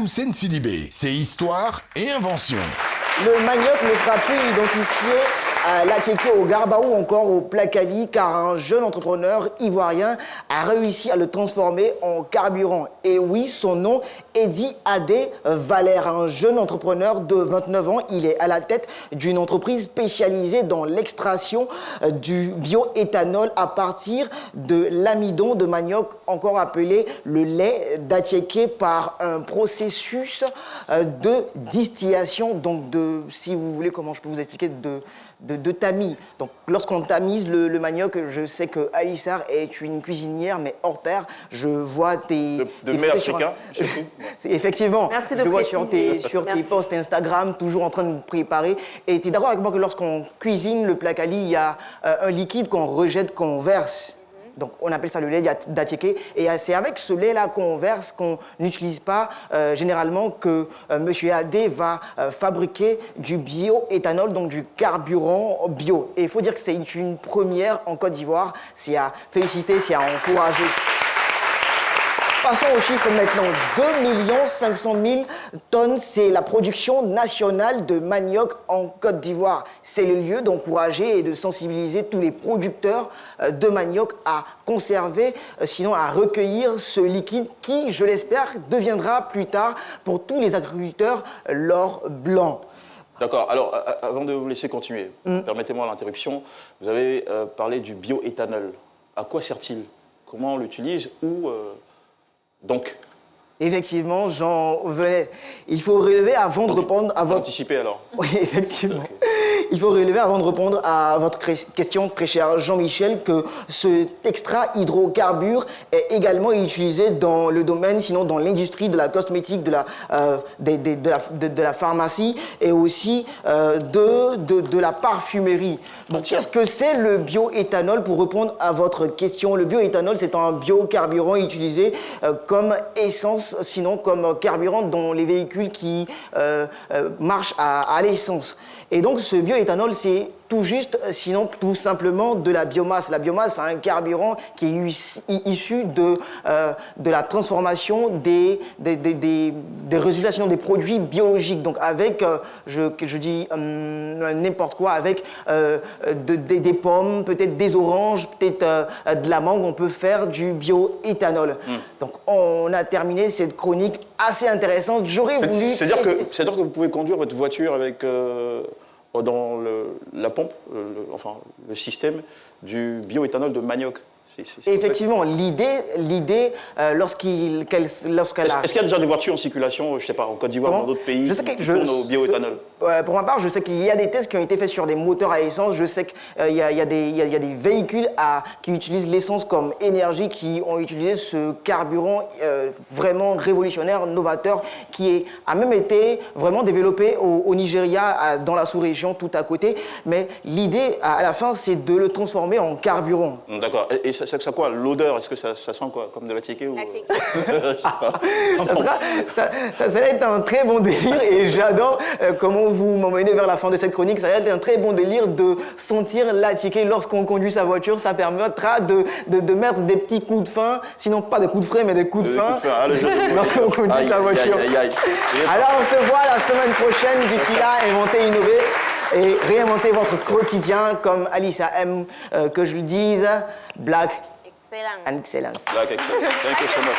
Hussein Sidibé, c'est histoire et invention. Le manioc ne sera plus identifié à l'Attiéké, au Garba ou encore au Placali, car un jeune entrepreneur ivoirien a réussi à le transformer en carburant. Et oui, son nom, Eddy Adé Valère, un jeune entrepreneur de 29 ans. Il est à la tête d'une entreprise spécialisée dans l'extraction du bioéthanol à partir de l'amidon de manioc, encore appelé le lait d'Attiéké, par un processus de distillation, donc si vous voulez, comment je peux vous expliquer, de tamis. Donc, lorsqu'on tamise le manioc, je sais que Alissar est une cuisinière, mais hors pair. Je vois tes... De meilleurs africains, Effectivement. Merci de je vois préciser. sur tes posts Instagram, toujours en train de préparer. Et tu es d'accord avec moi que lorsqu'on cuisine le placali, il y a un liquide qu'on rejette, qu'on verse. Donc, on appelle ça le lait d'Attiéké. Et c'est avec ce lait-là qu'on verse, qu'on n'utilise pas généralement, que M. Adé va fabriquer du bioéthanol, donc du carburant bio. Et il faut dire que c'est une première en Côte d'Ivoire. C'est à féliciter, c'est à encourager. Passons aux chiffres maintenant. 2 500 000 tonnes, c'est la production nationale de manioc en Côte d'Ivoire. C'est le lieu d'encourager et de sensibiliser tous les producteurs de manioc à conserver, sinon à recueillir ce liquide qui, je l'espère, deviendra plus tard pour tous les agriculteurs l'or blanc. D'accord. Alors, avant de vous laisser continuer, permettez-moi l'interruption. Vous avez parlé du bioéthanol. À quoi sert-il? Comment on l'utilise? Donc, effectivement, j'en venais. Il faut relever avant de répondre à votre... Anticiper alors. Oui, effectivement. Il faut relever avant de répondre à votre question, très cher Jean-Michel, que cet extra hydrocarbure est également utilisé dans le domaine, sinon dans l'industrie de la cosmétique, de la pharmacie et aussi de la parfumerie. Bon, qu'est-ce que c'est le bioéthanol? Pour répondre à votre question, le bioéthanol, c'est un biocarburant utilisé comme essence, sinon comme carburant dans les véhicules qui marchent à l'essence. Et donc, ce bioéthanol, c'est tout juste, sinon tout simplement de la biomasse. La biomasse, c'est un carburant qui est issu de la transformation des résultats, sinon des produits biologiques. Donc, avec, je dis n'importe quoi, avec des pommes, peut-être des oranges, peut-être de la mangue, on peut faire du bioéthanol. Donc, on a terminé cette chronique assez intéressante. J'aurais voulu... C'est-à-dire que vous pouvez conduire votre voiture avec... dans la pompe, le système du bioéthanol de manioc. Effectivement, l'idée lorsqu'elle a... Est-ce qu'il y a déjà des voitures en circulation, je ne sais pas, en Côte d'Ivoire, dans d'autres pays, qui tournent au bioéthanol? Pour ma part, je sais qu'il y a des tests qui ont été faits sur des moteurs à essence. Je sais qu'il y a des véhicules qui utilisent l'essence comme énergie, qui ont utilisé ce carburant vraiment révolutionnaire, novateur, qui a même été vraiment développé au Nigeria, dans la sous-région, tout à côté. Mais l'idée, à la fin, c'est de le transformer en carburant. D'accord. Et ça quoi? L'odeur, est-ce que ça sent quoi? Comme de l'Attiéké ou... Je sais pas. Ça va être un très bon délire et j'adore comment vous m'emmenez vers la fin de cette chronique. Ça va être un très bon délire de sentir l'Attiéké lorsqu'on conduit sa voiture. Ça permettra de mettre des petits coups de frein, sinon pas des coups de frein, mais des coups de frein lorsqu'on conduit sa voiture. Alors on se voit la semaine prochaine. D'ici là, inventez, innovez et réinventez votre quotidien, comme Alissa aime que je le dise. Black Excellent. and excellence. Black excellence. Thank you so much.